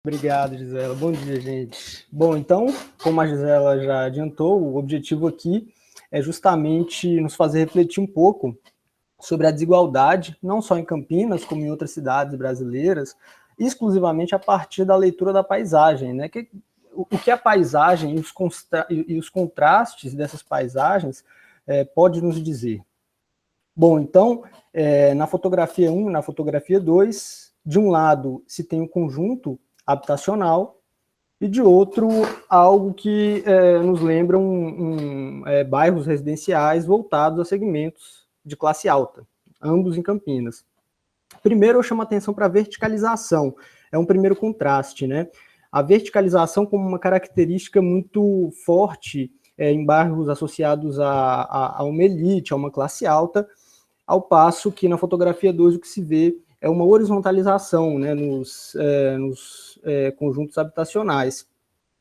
Obrigado, Gisela. Bom dia, gente. Bom, então, como a Gisela já adiantou, o objetivo aqui é justamente nos fazer refletir um pouco sobre a desigualdade, não só em Campinas, como em outras cidades brasileiras, exclusivamente a partir da leitura da paisagem, né? O que a paisagem e os contrastes dessas paisagens pode nos dizer? Bom, então, na fotografia 1 e na fotografia 2, de um lado se tem o conjunto habitacional e de outro algo que nos lembra bairros residenciais voltados a segmentos de classe alta, ambos em Campinas. Primeiro eu chamo a atenção para a verticalização, é um primeiro contraste, né? A verticalização como uma característica muito forte em bairros associados a uma elite, a uma classe alta, ao passo que na fotografia 2 o que se vê é uma horizontalização, né, nos conjuntos habitacionais.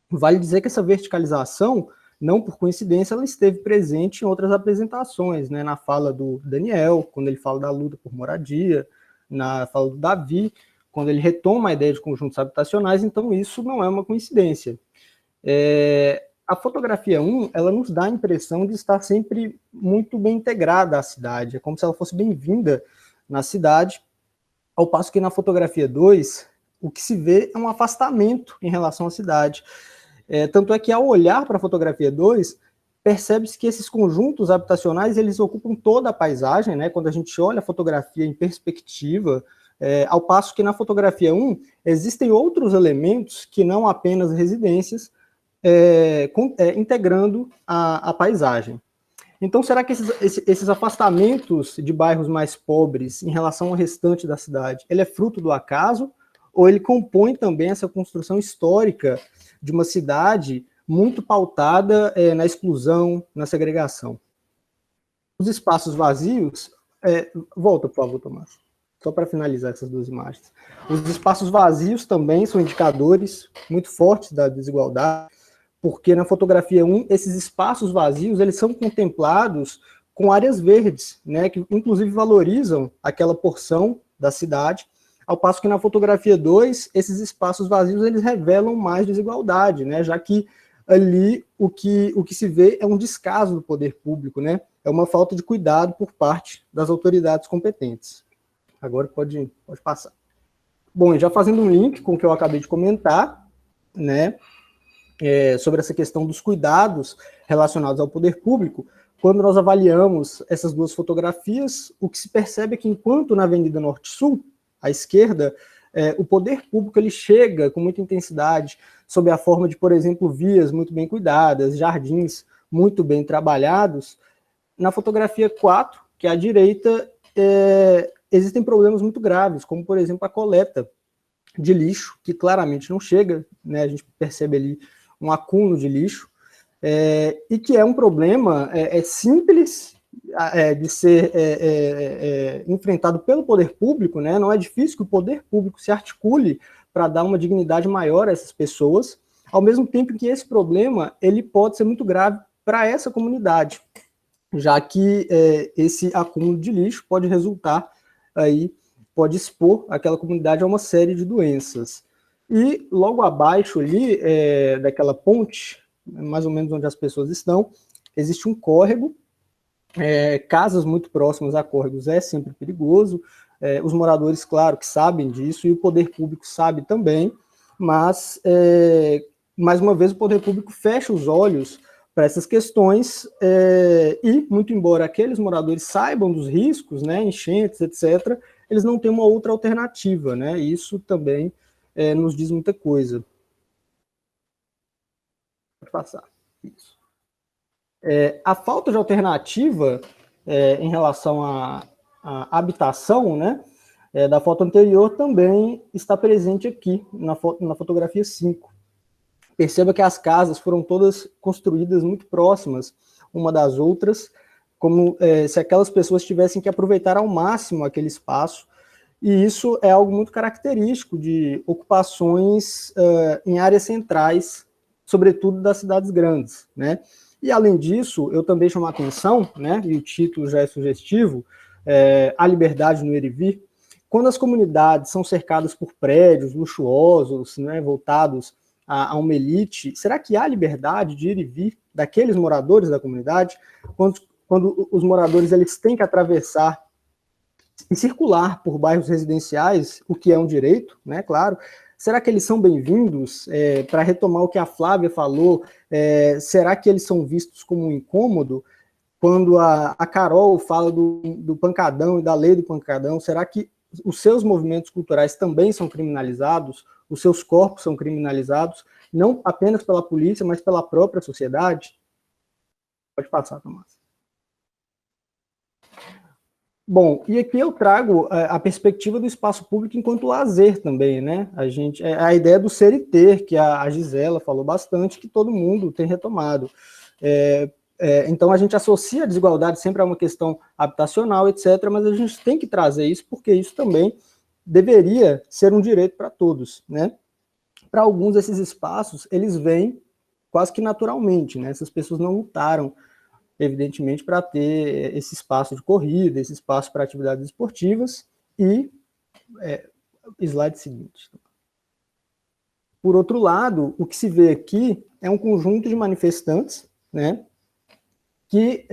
Vale dizer que essa verticalização, não por coincidência, ela esteve presente em outras apresentações, né, na fala do Daniel, quando ele fala da luta por moradia, na fala do Davi, quando ele retoma a ideia de conjuntos habitacionais, então isso não é uma coincidência. A fotografia 1, ela nos dá a impressão de estar sempre muito bem integrada à cidade, é como se ela fosse bem-vinda na cidade, ao passo que na fotografia 2, o que se vê é um afastamento em relação à cidade. Tanto é que ao olhar para a fotografia 2, percebe-se que esses conjuntos habitacionais, eles ocupam toda a paisagem, né? Quando a gente olha a fotografia em perspectiva, ao passo que na fotografia 1, existem outros elementos que não apenas residências, integrando a paisagem. Então, será que esses afastamentos de bairros mais pobres em relação ao restante da cidade, ele é fruto do acaso, ou ele compõe também essa construção histórica de uma cidade muito pautada na exclusão, na segregação? Os espaços vazios... volta, por favor, Tomás, só para finalizar essas duas imagens. Os espaços vazios também são indicadores muito fortes da desigualdade, porque na fotografia 1, esses espaços vazios, eles são contemplados com áreas verdes, né, que inclusive valorizam aquela porção da cidade, ao passo que na fotografia 2, esses espaços vazios, eles revelam mais desigualdade, né, já que ali o que se vê é um descaso do poder público, né, é uma falta de cuidado por parte das autoridades competentes. Agora pode passar. Bom, já fazendo um link com o que eu acabei de comentar, né, sobre essa questão dos cuidados relacionados ao poder público, quando nós avaliamos essas duas fotografias, o que se percebe é que enquanto na Avenida Norte-Sul, à esquerda, o poder público ele chega com muita intensidade, sob a forma de, por exemplo, vias muito bem cuidadas, jardins muito bem trabalhados. Na fotografia 4, que é à direita, existem problemas muito graves, como, por exemplo, a coleta de lixo, que claramente não chega, né? A gente percebe ali um acúmulo de lixo, e que é um problema simples de ser enfrentado pelo poder público, né? Não é difícil que o poder público se articule para dar uma dignidade maior a essas pessoas, ao mesmo tempo que esse problema ele pode ser muito grave para essa comunidade, já que esse acúmulo de lixo pode resultar aí, pode expor aquela comunidade a uma série de doenças. E logo abaixo ali, daquela ponte, mais ou menos onde as pessoas estão, existe um córrego, casas muito próximas a córregos é sempre perigoso, os moradores, claro, que sabem disso, e o poder público sabe também, mas, mais uma vez, o poder público fecha os olhos para essas questões, e, muito embora aqueles moradores saibam dos riscos, né, enchentes, etc., eles não têm uma outra alternativa, né, e isso também nos diz muita coisa. Pode passar. Isso. A falta de alternativa em relação à habitação, né, da foto anterior também está presente aqui na fotografia 5. Perceba que as casas foram todas construídas muito próximas uma das outras, como se aquelas pessoas tivessem que aproveitar ao máximo aquele espaço, e isso é algo muito característico de ocupações em áreas centrais, sobretudo das cidades grandes, né? E além disso, eu também chamo a atenção, né, e o título já é sugestivo, A Liberdade no Ir e Vir, Quando as comunidades são cercadas por prédios luxuosos, né, voltados a uma elite, será que há liberdade de ir e vir daqueles moradores da comunidade? Quando os moradores eles têm que atravessar e circular por bairros residenciais, o que é um direito, né, claro, será que eles são bem-vindos? Para retomar o que a Flávia falou, será que eles são vistos como um incômodo? Quando a Carol fala do pancadão e da lei do pancadão, será que os seus movimentos culturais também são criminalizados? Os seus corpos são criminalizados? Não apenas pela polícia, mas pela própria sociedade? Pode passar, Tomás. Bom, e aqui eu trago a perspectiva do espaço público enquanto lazer também, né? A ideia do ser e ter, que a Gisela falou bastante, que todo mundo tem retomado. Então a gente associa a desigualdade sempre a uma questão habitacional, etc., mas a gente tem que trazer isso porque isso também deveria ser um direito para todos, né? Para alguns desses espaços, eles vêm quase que naturalmente, né? Essas pessoas não lutaram, evidentemente, para ter esse espaço de corrida, esse espaço para atividades esportivas e slide seguinte. Por outro lado, o que se vê aqui é um conjunto de manifestantes, né, que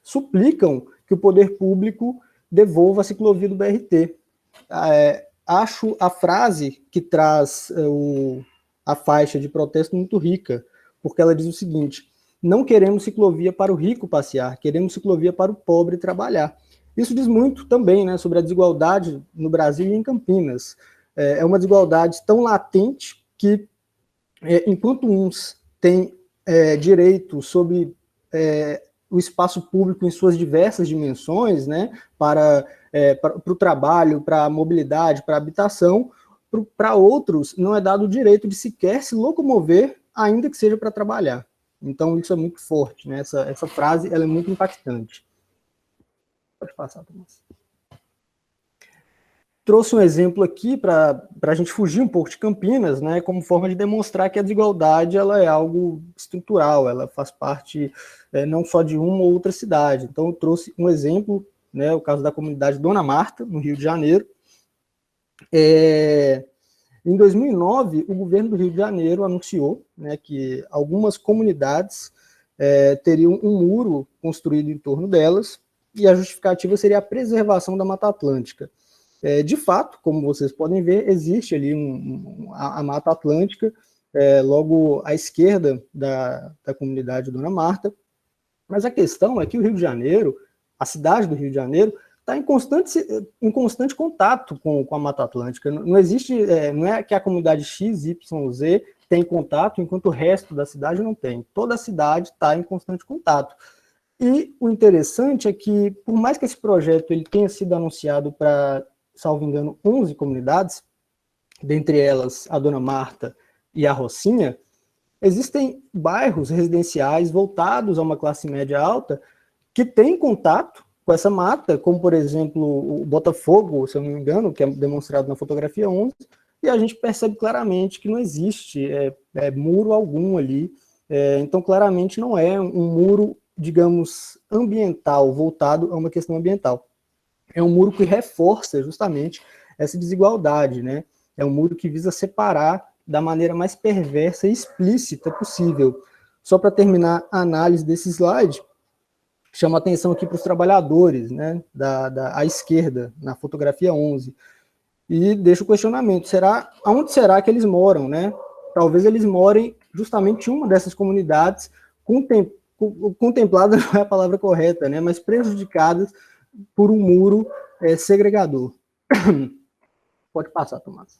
suplicam que o poder público devolva a ciclovia do BRT. Acho a frase que traz a faixa de protesto muito rica, porque ela diz o seguinte: não queremos ciclovia para o rico passear, queremos ciclovia para o pobre trabalhar. Isso diz muito também, né, sobre a desigualdade no Brasil e em Campinas. É uma desigualdade tão latente que, enquanto uns têm direito sobre o espaço público em suas diversas dimensões, né, para o trabalho, para a mobilidade, para a habitação, para outros não é dado o direito de sequer se locomover, ainda que seja para trabalhar. Então, isso é muito forte, né? Essa frase ela é muito impactante. Pode passar, Tomás. Trouxe um exemplo aqui para a gente fugir um pouco de Campinas, né? Como forma de demonstrar que a desigualdade ela é algo estrutural, ela faz parte não só de uma ou outra cidade. Então, eu trouxe um exemplo, né? O caso da comunidade Dona Marta, no Rio de Janeiro. Em 2009, o governo do Rio de Janeiro anunciou, né, que algumas comunidades teriam um muro construído em torno delas, e a justificativa seria a preservação da Mata Atlântica. De fato, como vocês podem ver, existe ali a Mata Atlântica, logo à esquerda da comunidade Dona Marta, mas a questão é que o Rio de Janeiro, a cidade do Rio de Janeiro, está em constante contato com a Mata Atlântica. Não existe, não é que a comunidade X, Y, Z tem contato, enquanto o resto da cidade não tem. Toda a cidade está em constante contato. E o interessante é que, por mais que esse projeto ele tenha sido anunciado para, salvo engano, 11 comunidades, dentre elas a Dona Marta e a Rocinha, existem bairros residenciais voltados a uma classe média alta que têm contato com essa mata, como, por exemplo, o Botafogo, se eu não me engano, que é demonstrado na fotografia 11, e a gente percebe claramente que não existe muro algum ali. Então, claramente, não é um muro, digamos, ambiental, voltado a uma questão ambiental. É um muro que reforça justamente essa desigualdade, né? É um muro que visa separar da maneira mais perversa e explícita possível. Só para terminar a análise desse slide, chama atenção aqui para os trabalhadores, né, à esquerda, na fotografia 11, e deixa o questionamento, aonde será que eles moram, né? Talvez eles morem justamente em uma dessas comunidades contemplada não é a palavra correta, né, mas prejudicadas por um muro segregador. Pode passar, Tomás.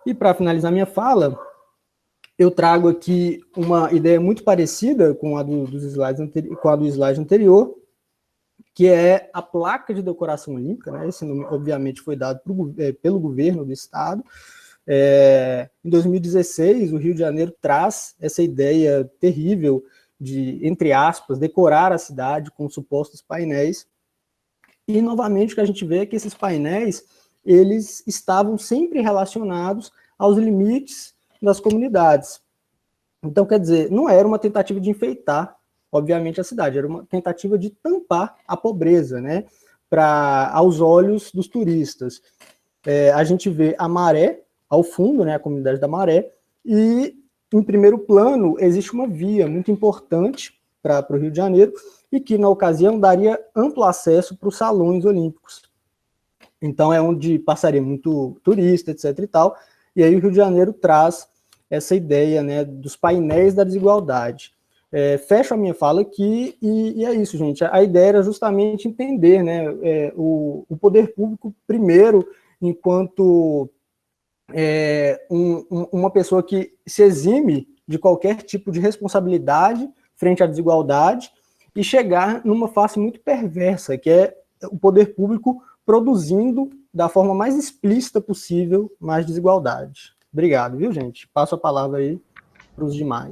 E para finalizar minha fala, eu trago aqui uma ideia muito parecida com a do slide anterior, que é a placa de decoração olímpica, né? Esse nome, obviamente, foi dado pelo governo do estado. Em 2016, o Rio de Janeiro traz essa ideia terrível de, entre aspas, decorar a cidade com supostos painéis. E, novamente, o que a gente vê é que esses painéis, eles estavam sempre relacionados aos limites das comunidades. Então, quer dizer, não era uma tentativa de enfeitar, obviamente, a cidade, era uma tentativa de tampar a pobreza, né? aos olhos dos turistas. A gente vê a Maré, ao fundo, né, a comunidade da Maré, e em primeiro plano existe uma via muito importante para o Rio de Janeiro, e que, na ocasião, daria amplo acesso para os salões olímpicos. Então, é onde passaria muito turista, etc. e tal, e aí o Rio de Janeiro traz essa ideia, né, dos painéis da desigualdade. Fecho a minha fala aqui, e é isso, gente. A ideia era justamente entender, né, o poder público, primeiro, enquanto uma pessoa que se exime de qualquer tipo de responsabilidade frente à desigualdade, e chegar numa face muito perversa, que é o poder público produzindo da forma mais explícita possível mais desigualdade. Obrigado, viu, gente? Passo a palavra aí para os demais.